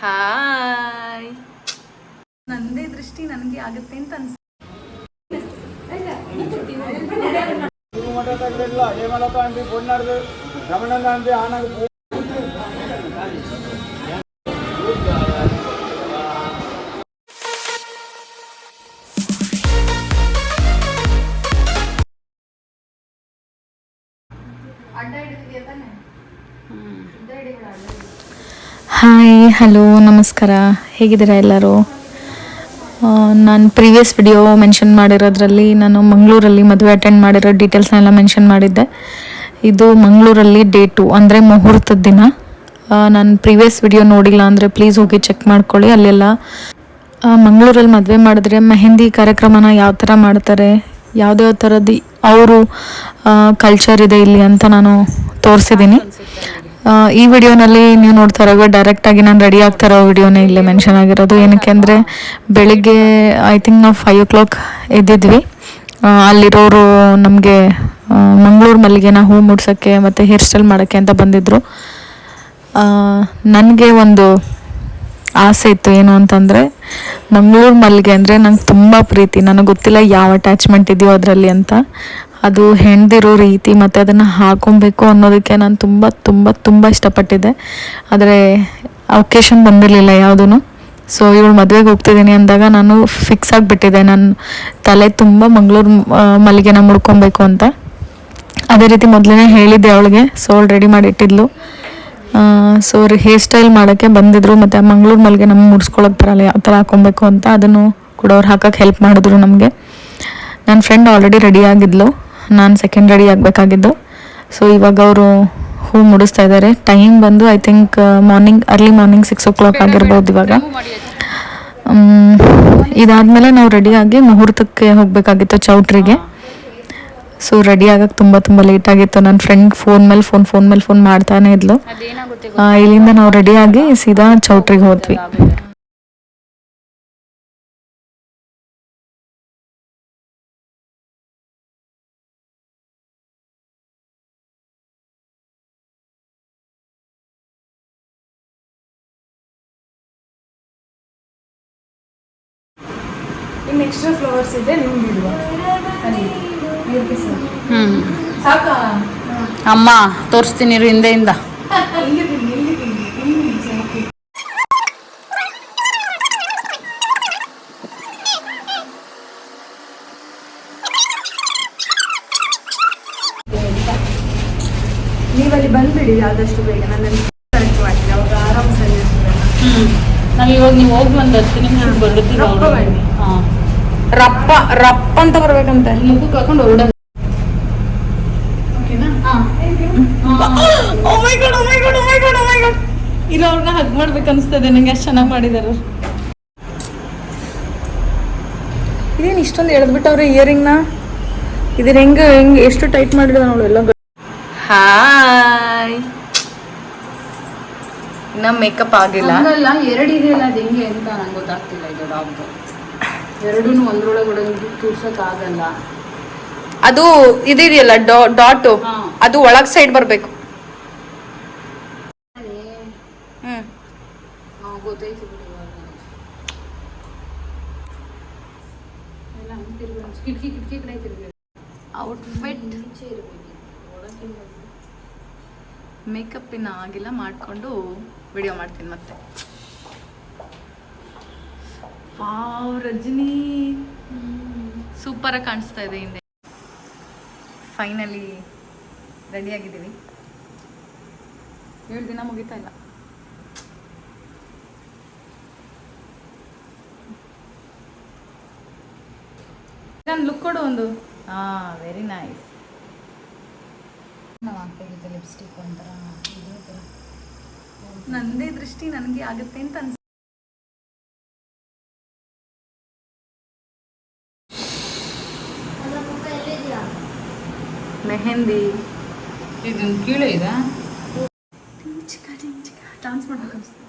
Hi. ನಂದೇ ದೃಷ್ಟಿ ನನಗೆ ಆಗುತ್ತೆ ಅಂತ ಅನ್ಸ. ಹಾಯ್, ಹಲೋ, ನಮಸ್ಕಾರ. ಹೇಗಿದ್ದೀರಾ ಎಲ್ಲರೂ? ನಾನು ಪ್ರೀವಿಯಸ್ ವಿಡಿಯೋ ಮೆನ್ಷನ್ ಮಾಡಿರೋದ್ರಲ್ಲಿ ನಾನು ಮಂಗಳೂರಲ್ಲಿ ಮದುವೆ ಅಟೆಂಡ್ ಮಾಡಿರೋ ಡೀಟೇಲ್ಸ್ನೆಲ್ಲ ಮೆನ್ಷನ್ ಮಾಡಿದ್ದೆ. ಇದು ಮಂಗಳೂರಲ್ಲಿ ಡೇ 2 ಅಂದರೆ ಮುಹೂರ್ತದ ದಿನ. ನಾನು ಪ್ರೀವಿಯಸ್ ವಿಡಿಯೋ ನೋಡಿಲ್ಲ ಅಂದರೆ ಪ್ಲೀಸ್ ಹೋಗಿ ಚೆಕ್ ಮಾಡ್ಕೊಳ್ಳಿ. ಅಲ್ಲೆಲ್ಲ ಮಂಗಳೂರಲ್ಲಿ ಮದುವೆ ಮಾಡಿದ್ರೆ ಮೆಹಂದಿ ಕಾರ್ಯಕ್ರಮನ ಯಾವ ಥರ ಮಾಡ್ತಾರೆ, ಯಾವುದ್ಯಾವ ಥರದ್ದು ಅವರು ಕಲ್ಚರ್ ಇದೆ ಇಲ್ಲಿ ಅಂತ ನಾನು ತೋರಿಸಿದ್ದೀನಿ. ಈ ವಿಡಿಯೋನಲ್ಲಿ ನೀವು ನೋಡ್ತಾ ಇರೋ ಡೈರೆಕ್ಟಾಗಿ ನಾನು ರೆಡಿ ಆಗ್ತಾ ಇರೋ ವಿಡಿಯೋನೇ ಇಲ್ಲೇ ಮೆನ್ಷನ್ ಆಗಿರೋದು. ಏನಕ್ಕೆ ಅಂದರೆ ಬೆಳಿಗ್ಗೆ ಐ ಥಿಂಕ್ ನಾವು 5 o'clock ಎದ್ದಿದ್ವಿ. ಅಲ್ಲಿರೋರು ನಮಗೆ ಮಂಗಳೂರು ಮಲ್ಲಿಗೆನ ಹೂ ಮುಡ್ಸೋಕ್ಕೆ ಮತ್ತು ಹೇರ್ ಸ್ಟೈಲ್ ಮಾಡೋಕ್ಕೆ ಅಂತ ಬಂದಿದ್ದರು. ನನಗೆ ಒಂದು ಆಸೆ ಇತ್ತು, ಏನು ಅಂತಂದರೆ ಮಂಗಳೂರು ಮಲ್ಲಿಗೆ ಅಂದರೆ ನಂಗೆ ತುಂಬ ಪ್ರೀತಿ. ನನಗೆ ಗೊತ್ತಿಲ್ಲ ಯಾವ ಅಟ್ಯಾಚ್ಮೆಂಟ್ ಇದೆಯೋ ಅದರಲ್ಲಿ ಅಂತ. ಅದು ಹೆಣ್ದಿರೋ ರೀತಿ ಮತ್ತು ಅದನ್ನು ಹಾಕೊಬೇಕು ಅನ್ನೋದಕ್ಕೆ ನಾನು ತುಂಬ ತುಂಬ ತುಂಬ ಇಷ್ಟಪಟ್ಟಿದ್ದೆ. ಆದರೆ ಒಕೇಶನ್ ಬಂದಿರಲಿಲ್ಲ ಯಾವುದೂ. ಸೊ ಇವಳು ಮದುವೆಗೆ ಹೋಗ್ತಿದ್ದೀನಿ ಅಂದಾಗ ನಾನು ಫಿಕ್ಸ್ ಆಗಿಬಿಟ್ಟಿದ್ದೆ, ನಾನು ತಲೆ ತುಂಬ ಮಂಗಳೂರು ಮಲ್ಲಿಗೆನ ಮುಡ್ಕೊಬೇಕು ಅಂತ. ಅದೇ ರೀತಿ ಮೊದಲೇ ಹೇಳಿದ್ದೆ ಅವಳಿಗೆ. ಸೊ ಅವಳು ರೆಡಿ ಮಾಡಿ ಇಟ್ಟಿದ್ಲು. ಸೊ ಅವ್ರು ಹೇರ್ ಸ್ಟೈಲ್ ಮಾಡೋಕ್ಕೆ ಬಂದಿದ್ದರು ಮತ್ತು ಮಂಗಳೂರು ಮಲ್ಲಿಗೆ ನಮ್ಗೆ ಮುಡ್ಸ್ಕೊಳಕ್ಕೆ ಬರಲ್ಲ, ಯಾವ ಥರ ಹಾಕೊಬೇಕು ಅಂತ ಅದನ್ನು ಕೂಡ ಅವ್ರು ಹಾಕೋಕ್ಕೆ ಹೆಲ್ಪ್ ಮಾಡಿದ್ರು ನಮಗೆ. ನನ್ನ ಫ್ರೆಂಡ್ ಆಲ್ರೆಡಿ ರೆಡಿ ಆಗಿದ್ಲು, ನಾನು ಸೆಕೆಂಡ್ ರೆಡಿ ಆಗಬೇಕಾಗಿದ್ದು. ಸೊ ಇವಾಗ ಅವರು ಹೂ ಮುಡಿಸ್ತಾ ಇದ್ದಾರೆ. ಟೈಮ್ ಬಂದು I think early morning 6 o'clock ಆಗಿರ್ಬೋದು ಇವಾಗ. ಇದಾದಮೇಲೆ ನಾವು ರೆಡಿಯಾಗಿ ಮುಹೂರ್ತಕ್ಕೆ ಹೋಗಬೇಕಾಗಿತ್ತು ಚೌಟ್ರಿಗೆ. ಸೊ ರೆಡಿ ಆಗಕ್ಕೆ ತುಂಬ ತುಂಬ ಲೇಟ್ ಆಗಿತ್ತು. ನನ್ನ ಫ್ರೆಂಡ್ ಫೋನ್ ಮೇಲೆ ಫೋನ್ ಮಾಡ್ತಾನೆ ಇದ್ಲು. ಇಲ್ಲಿಂದ ನಾವು ರೆಡಿಯಾಗಿ ಸೀದಾ ಚೌಟ್ರಿಗೆ ಹೋದ್ವಿ. ಇನ್ನು ಎಕ್ಸ್ಟ್ರಾ ಫ್ಲವರ್ಸ್ ಇದೆ ನಿಮ್ಗೆ ಇಡುವ ಸಾಕಾ? ಅಮ್ಮ ತೋರಿಸ್ತೀನಿ ಹಿಂದೆಯಿಂದ. ನೀವಲ್ಲಿ ಬಂದ್ಬಿಡಿ ಆದಷ್ಟು ಬೇಗ. ನಾನು ಕರೆಕ್ಟ್ ಮಾಡ್ತೀನಿ, ಅವಾಗ ಆರಾಮ್ ಸರಿ ಇರ್ತದೆ. ನಾವು ಇವಾಗ ನೀವು ಹೋಗಿ ಒಂದು 10 ನಿಮಿಷ ಬರ್ತೀವಿ. ಹಾಂ, ರಪ್ಪ ರಪ್ಪ ಅಂತ ಬರ್ಬೇಕಂತ ಮುಖಕ್ಕೆ ಹಾಕೊಂಡು ಹೊರಡ. ಇಲ್ಲ, ಅವ್ರನ್ನ ಹಗ್ ಮಾಡ್ಬೇಕು ಅನಿಸ್ತದೆ ನನಗೆ, ಅಷ್ಟು ಚೆನ್ನಾಗಿ ಮಾಡಿದಾರೆ. ಇದೇನು ಇಷ್ಟೊಂದು ಎಳೆದ್ಬಿಟ್ಟವ್ರೆ ಇಯರಿಂಗ್ನ. ಇದ್ರ ಹೆಂಗೆ ಎಷ್ಟು ಟೈಟ್ ಮಾಡಿದ ನೋಡು ಎಲ್ಲ. ಹಾಯ್, ಇನ್ನ ಮೇಕಪ್ ಆಗಿಲ್ಲ. ಅಲ್ಲ, 2 ಇದೆಯಲ್ಲ, ಅದು ಹೆಂಗೆ ಅಂತ ನಂಗೆ ಗೊತ್ತಾಗ್ತಿಲ್ಲ. ಇದು ಡಾಕ್ಟರ್ ಎರಡೂ ಒಂದ್ರೊಳಗಡೆ ತೂರ್ಸೋಕ್ಕಾಗಲ್ಲ. ಅದು ಇದೆಯಲ್ಲ ಡಾಟು, ಅದು ಒಳಗ್ ಸೈಡ್ ಬರಬೇಕು. ಗೊತ್ತಾಯ್ತು ಬಿಡಿ. ಎಲ್ಲ ಕಿಟಕಿ ಕಡೆ ತಿರ್ಬೇಕು. ಔಟ್ಫಿಟ್ ಮೇಕಪ್ ಇನ್ನ ಆಗಿಲ್ಲ, ಮಾಡಿಕೊಂಡು ವಿಡಿಯೋ ಮಾಡ್ತೀನಿ ಮತ್ತೆ. ವಾವ್, ರಜನಿ ಸೂಪರಾಗಿ ಕಾಣಿಸ್ತಾ ಇದೆ ಹಿಂದೆ. ಫೈನಲಿ ರೆಡಿ ಆಗಿದ್ದೀವಿ. 7 ದಿನ ಮುಗಿತಾ ಇಲ್ಲ. ನಾನು ಲುಕ್ ಕೊಡು ಒಂದು. Very nice. ನಾವು ಹಾಕ್ಬೇಕಿತ್ತು ಲಿಪ್ಸ್ಟಿಕ್ ಒಂಥರ ಇದೇ ಥರ. ನಂದೇ ದೃಷ್ಟಿ ನನಗೆ ಆಗುತ್ತೆ ಅಂತ ಅನ್ಸ. ಮೆಹಂದಿ ಇದು ಕೀಳೆ ಇದೆ. ಡಾನ್ಸ್ ಮಾಡ್ಬೇಕು ಅನ್ಸುತ್ತೆ.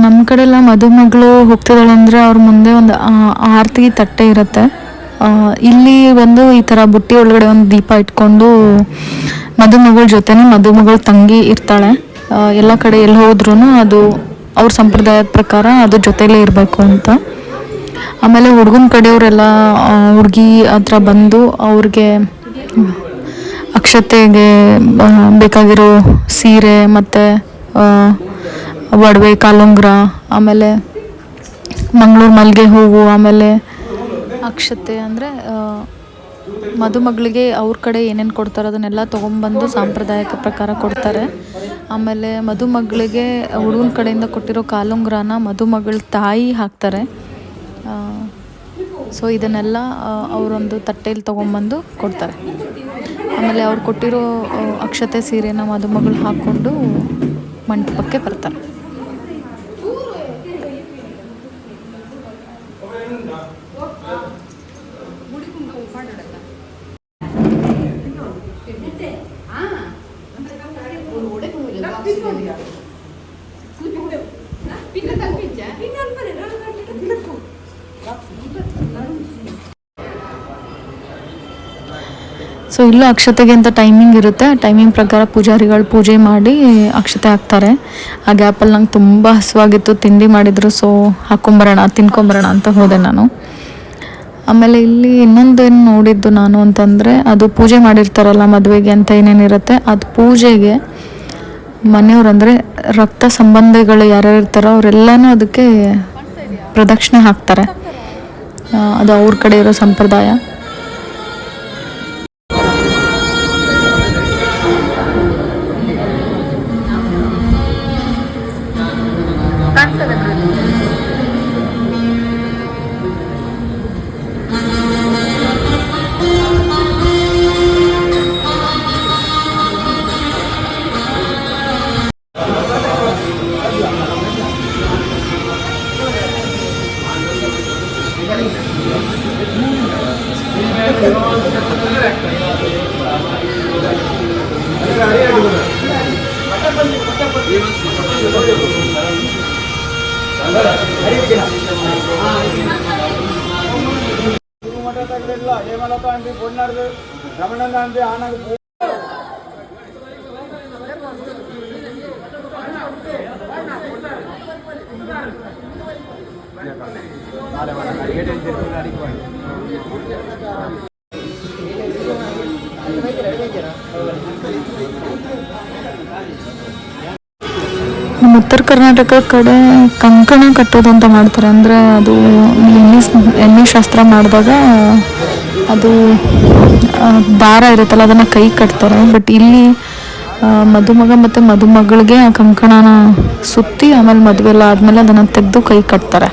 ನಮ್ಮ ಕಡೆ ಎಲ್ಲ ಮದುಮಗಳು ಹೋಗ್ತಿದ್ದಾಳೆ ಅಂದರೆ ಅವ್ರ ಮುಂದೆ ಒಂದು ಆರತಿ ತಟ್ಟೆ ಇರುತ್ತೆ. ಇಲ್ಲಿ ಬಂದು ಈ ಥರ ಬುಟ್ಟಿ ಒಳಗಡೆ ಒಂದು ದೀಪ ಇಟ್ಕೊಂಡು ಮದುಮಗಳ ಜೊತೆನೇ ಮದುಮಗಳ ತಂಗಿ ಇರ್ತಾಳೆ. ಎಲ್ಲ ಕಡೆ ಎಲ್ಲಿ ಹೋದ್ರೂ ಅದು ಅವ್ರ ಸಂಪ್ರದಾಯದ ಪ್ರಕಾರ ಅದು ಜೊತೆಲೇ ಇರಬೇಕು ಅಂತ. ಆಮೇಲೆ ಹುಡುಗನ ಕಡೆಯವರೆಲ್ಲ ಹುಡುಗಿ ಹತ್ರ ಬಂದು ಅವ್ರಿಗೆ ಅಕ್ಷತೆಗೆ ಬೇಕಾಗಿರೋ ಸೀರೆ ಮತ್ತು ಒಡವೆ, ಕಾಲುಂಗುರ, ಆಮೇಲೆ ಮಂಗಳೂರು ಮಲ್ಲಿಗೆ ಹೂವು, ಆಮೇಲೆ ಅಕ್ಷತೆ ಅಂದರೆ ಮದುಮಗಳಿಗೆ ಅವ್ರ ಕಡೆ ಏನೇನು ಕೊಡ್ತಾರೆ ಅದನ್ನೆಲ್ಲ ತೊಗೊಂಬಂದು ಸಾಂಪ್ರದಾಯಿಕ ಪ್ರಕಾರ ಕೊಡ್ತಾರೆ. ಆಮೇಲೆ ಮದುಮಗಳಿಗೆ ಹುಡುಗನ ಕಡೆಯಿಂದ ಕೊಟ್ಟಿರೋ ಕಾಲುಂಗುರನ ಮದುಮಗಳ ತಾಯಿ ಹಾಕ್ತಾರೆ. ಸೊ ಇದನ್ನೆಲ್ಲ ಅವರೊಂದು ತಟ್ಟೆಯಲ್ಲಿ ತೊಗೊಂಬಂದು ಕೊಡ್ತಾರೆ. ಆಮೇಲೆ ಅವ್ರು ಕೊಟ್ಟಿರೋ ಅಕ್ಷತೆ ಸೀರೆನ ಮದುಮಗಳು ಹಾಕ್ಕೊಂಡು ಮಂಟಪಕ್ಕೆ ಬರ್ತಾರೆ. ಸೊ ಇಲ್ಲೂ ಅಕ್ಷತೆಗೆ ಅಂತ ಟೈಮಿಂಗ್ ಇರುತ್ತೆ. ಟೈಮಿಂಗ್ ಪ್ರಕಾರ ಪೂಜಾರಿಗಳು ಪೂಜೆ ಮಾಡಿ ಅಕ್ಷತೆ ಹಾಕ್ತಾರೆ. ಆ ಗ್ಯಾಪಲ್ಲಿ ನಂಗೆ ತುಂಬ ಹಸುವಾಗಿತ್ತು, ತಿಂಡಿ ಮಾಡಿದರು. ಸೊ ತಿನ್ಕೊಂಬರೋಣ ಅಂತ ಹೋದೆ ನಾನು. ಆಮೇಲೆ ಇಲ್ಲಿ ಇನ್ನೊಂದೇನು ನೋಡಿದ್ದು ನಾನು ಅಂತಂದರೆ, ಅದು ಪೂಜೆ ಮಾಡಿರ್ತಾರಲ್ಲ ಮದುವೆಗೆ ಅಂತ ಏನೇನಿರುತ್ತೆ, ಅದು ಪೂಜೆಗೆ ಮನೆಯವ್ರು ಅಂದರೆ ರಕ್ತ ಸಂಬಂಧಿಗಳು ಯಾರ್ಯಾರು ಇರ್ತಾರೋ ಅವರೆಲ್ಲನೂ ಅದಕ್ಕೆ ಪ್ರದಕ್ಷಿಣೆ ಹಾಕ್ತಾರೆ. ಅದು ಅವ್ರ ಕಡೆ ಇರೋ ಸಂಪ್ರದಾಯ. ನಮ್ಮ ಉತ್ತರ ಕರ್ನಾಟಕ ಕಡೆ ಕಂಕಣ ಕಟ್ಟೋದು ಅಂತ ಮಾಡ್ತಾರೆ. ಅಂದರೆ ಅದು ಎಣ್ಣೆ ಶಾಸ್ತ್ರ ಮಾಡಿದಾಗ ಅದು ದಾರ ಇರುತ್ತಲ್ಲ ಅದನ್ನು ಕೈ ಕಟ್ತಾರೆ. ಬಟ್ ಇಲ್ಲಿ ಮದುಮಗ ಮತ್ತು ಮದುಮಗಳಿಗೆ ಆ ಕಂಕಣನ ಸುತ್ತಿ ಆಮೇಲೆ ಮದುವೆ ಎಲ್ಲ ಆದಮೇಲೆ ಅದನ್ನು ತೆಗೆದು ಕೈ ಕಟ್ತಾರೆ.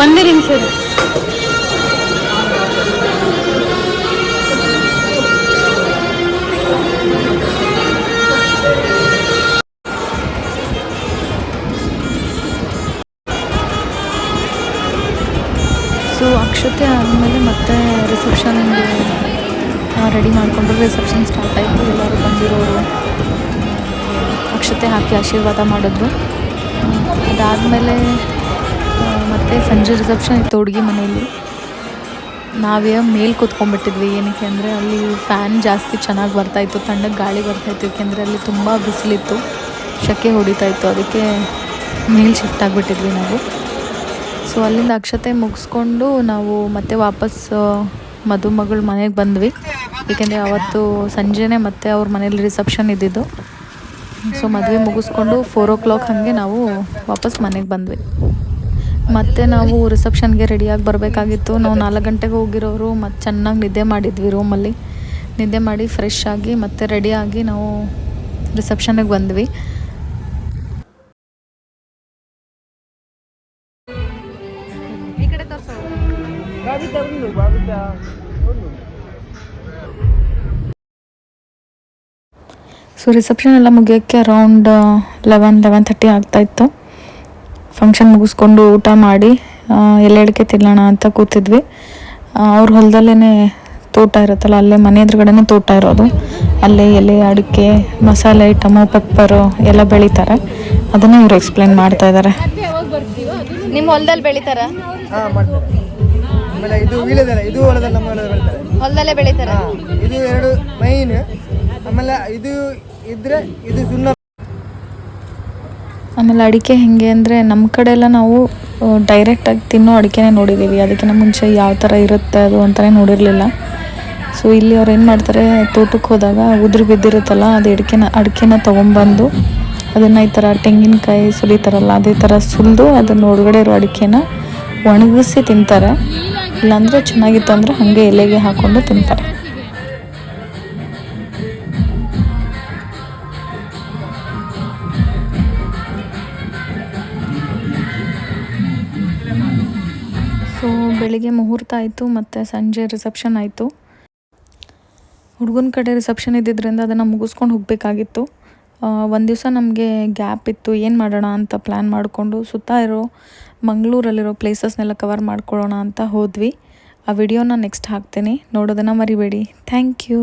ಒಂದೇ ನಿಮಿಷ. ಸೊ ಅಕ್ಷತೆ ಆದಮೇಲೆ ಮತ್ತೆ ರಿಸೆಪ್ಷನ್ಗೆ ರೆಡಿ ಮಾಡಿಕೊಂಡ್ರು. ರಿಸೆಪ್ಷನ್ ಸ್ಟಾರ್ಟ್ ಆಯಿತು. ಎಲ್ಲರೂ ಬಂದಿರೋರು ಅಕ್ಷತೆ ಹಾಕಿ ಆಶೀರ್ವಾದ ಮಾಡಿದ್ರು. ಅದಾದಮೇಲೆ ಮತ್ತು ಸಂಜೆ ರಿಸೆಪ್ಷನ್ ಇತ್ತು ಹುಡುಗಿ ಮನೆಯಲ್ಲಿ. ನಾವೇ ಮೇಲೆ ಕೂತ್ಕೊಂಡ್ಬಿಟ್ಟಿದ್ವಿ. ಏನಕ್ಕೆ ಅಂದರೆ ಅಲ್ಲಿ ಫ್ಯಾನ್ ಜಾಸ್ತಿ ಚೆನ್ನಾಗಿ ಬರ್ತಾಯಿತ್ತು, ತಣ್ಣಗೆ ಗಾಳಿ ಬರ್ತಾಯಿತ್ತು. ಏಕೆಂದರೆ ಅಲ್ಲಿ ತುಂಬ ಬಿಸಿಲಿತ್ತು, ಸೆಕೆ ಹೊಡಿತಾಯಿತ್ತು. ಅದಕ್ಕೆ ಮೇಲೆ ಶಿಫ್ಟ್ ಆಗಿಬಿಟ್ಟಿದ್ವಿ ನಾವು. ಸೊ ಅಲ್ಲಿಂದ ಅಕ್ಷತೆ ಮುಗಿಸ್ಕೊಂಡು ನಾವು ಮತ್ತೆ ವಾಪಸ್ ಮದುಮಗಳ ಮನೆಗೆ ಬಂದ್ವಿ. ಏಕೆಂದರೆ ಅವತ್ತು ಸಂಜೆನೇ ಮತ್ತೆ ಅವ್ರ ಮನೇಲಿ ರಿಸೆಪ್ಷನ್ ಇದ್ದಿದ್ದು. ಸೊ ಮದುವೆ ಮುಗಿಸ್ಕೊಂಡು 4 o'clock ಹಾಗೆ ನಾವು ವಾಪಸ್ ಮನೆಗೆ ಬಂದ್ವಿ. ಮತ್ತು ನಾವು ರಿಸೆಪ್ಷನ್ಗೆ ರೆಡಿಯಾಗಿ ಬರಬೇಕಾಗಿತ್ತು. ನಾವು 4 ಗಂಟೆಗೆ ಹೋಗಿರೋರು. ಮತ್ತು ಚೆನ್ನಾಗಿ ನಿದ್ದೆ ಮಾಡಿದ್ವಿ ರೂಮಲ್ಲಿ. ನಿದ್ದೆ ಮಾಡಿ ಫ್ರೆಶ್ ಆಗಿ ಮತ್ತೆ ರೆಡಿಯಾಗಿ ನಾವು ರಿಸೆಪ್ಷನ್ನಿಗೆ ಬಂದ್ವಿ. ಸೊ ರಿಸೆಪ್ಷನ್ ಎಲ್ಲ ಮುಗಿಯೋಕ್ಕೆ ಅರೌಂಡ್ 11:30 ಆಗ್ತಾಯಿತ್ತು. ಫಂಕ್ಷನ್ ಮುಗಿಸ್ಕೊಂಡು ಊಟ ಮಾಡಿ ಎಲೆ ಅಡಿಕೆ ತಿನ್ನೋಣ ಅಂತ ಕೂತಿದ್ವಿ. ಅವ್ರ ಹೊಲದಲ್ಲೇ ತೋಟ ಇರುತ್ತಲ್ಲ, ಅಲ್ಲೇ ಮನೆ ಎದುರುಗಡೆನೇ ತೋಟ ಇರೋದು. ಅಲ್ಲೇ ಎಲೆ ಅಡಿಕೆ, ಮಸಾಲೆ ಐಟಮು, ಪೆಪ್ಪರು ಎಲ್ಲ ಬೆಳೀತಾರೆ. ಅದನ್ನು ಇವ್ರು ಎಕ್ಸ್ಪ್ಲೇನ್ ಮಾಡ್ತಾ ಇದ್ದಾರೆ. ನಿಮ್ಮ ಹೊಲದಲ್ಲಿ ಬೆಳಿತಾರ? ಆಮೇಲೆ ಇದು ವೀಳ್ಯದೆಲೆ, ಇದು ಹೊಲದಲ್ಲಿ ನಮ್ಮ ಹೊಲದಲ್ಲಿ ಬೆಳಿತಾರೆ. ಹೊಲದಲ್ಲೇ ಬೆಳಿತಾರ? ಇದು 2 ಮೈನ್. ಆಮೇಲೆ ಇದು ಇದ್ರೆ ಇದು ಸುಣ್ಣ. ಆಮೇಲೆ ಅಡಿಕೆ ಹೇಗೆ ಅಂದರೆ ನಮ್ಮ ಕಡೆ ಎಲ್ಲ ನಾವು ಡೈರೆಕ್ಟಾಗಿ ತಿನ್ನೋ ಅಡಿಕೆನೇ ನೋಡಿದ್ದೀವಿ. ಅದಕ್ಕಿಂತ ಮುಂಚೆ ಯಾವ ಥರ ಇರುತ್ತೆ ಅದು ಅಂತಲೇ ನೋಡಿರಲಿಲ್ಲ. ಸೊ ಇಲ್ಲಿ ಅವ್ರು ಏನು ಮಾಡ್ತಾರೆ, ತೋಟಕ್ಕೆ ಹೋದಾಗ ಉದುರು ಬಿದ್ದಿರುತ್ತಲ್ಲ, ಅದು ಅಡಿಕೆನ ತೊಗೊಂಬಂದು ಅದನ್ನು ಈ ಥರ ತೆಂಗಿನಕಾಯಿ ಸುಲಿತಾರಲ್ಲ, ಅದೇ ಥರ ಸುಲಿದು ಅದನ್ನು ಒಳಗಡೆ ಇರೋ ಅಡಿಕೆನ ಒಣಗಿಸಿ ತಿಂತಾರೆ. ಇಲ್ಲಾಂದರೆ ಚೆನ್ನಾಗಿತ್ತು ಅಂದರೆ ಹಾಗೆ ಎಲೆಗೆ ಹಾಕ್ಕೊಂಡು ತಿಂತಾರೆ. ಸೊ ಬೆಳಿಗ್ಗೆ ಮುಹೂರ್ತ ಆಯಿತು ಮತ್ತು ಸಂಜೆ ರಿಸೆಪ್ಷನ್ ಆಯಿತು. ಹುಡುಗನ ಕಡೆ ರಿಸೆಪ್ಷನ್ ಇದ್ದಿದ್ದರಿಂದ ಅದನ್ನು ಮುಗಿಸ್ಕೊಂಡು ಹೋಗಬೇಕಾಗಿತ್ತು. ಒಂದು ದಿವಸ ನಮಗೆ ಗ್ಯಾಪ್ ಇತ್ತು. ಏನು ಮಾಡೋಣ ಅಂತ ಪ್ಲ್ಯಾನ್ ಮಾಡಿಕೊಂಡು ಸುತ್ತ ಇರೋ ಮಂಗಳೂರಲ್ಲಿರೋ ಪ್ಲೇಸಸ್ನೆಲ್ಲ ಕವರ್ ಮಾಡ್ಕೊಳ್ಳೋಣ ಅಂತ ಹೋದ್ವಿ. ಆ ವಿಡಿಯೋನ ನೆಕ್ಸ್ಟ್ ಹಾಕ್ತೀನಿ, ನೋಡೋದನ್ನು ಮರಿಬೇಡಿ. Thank you.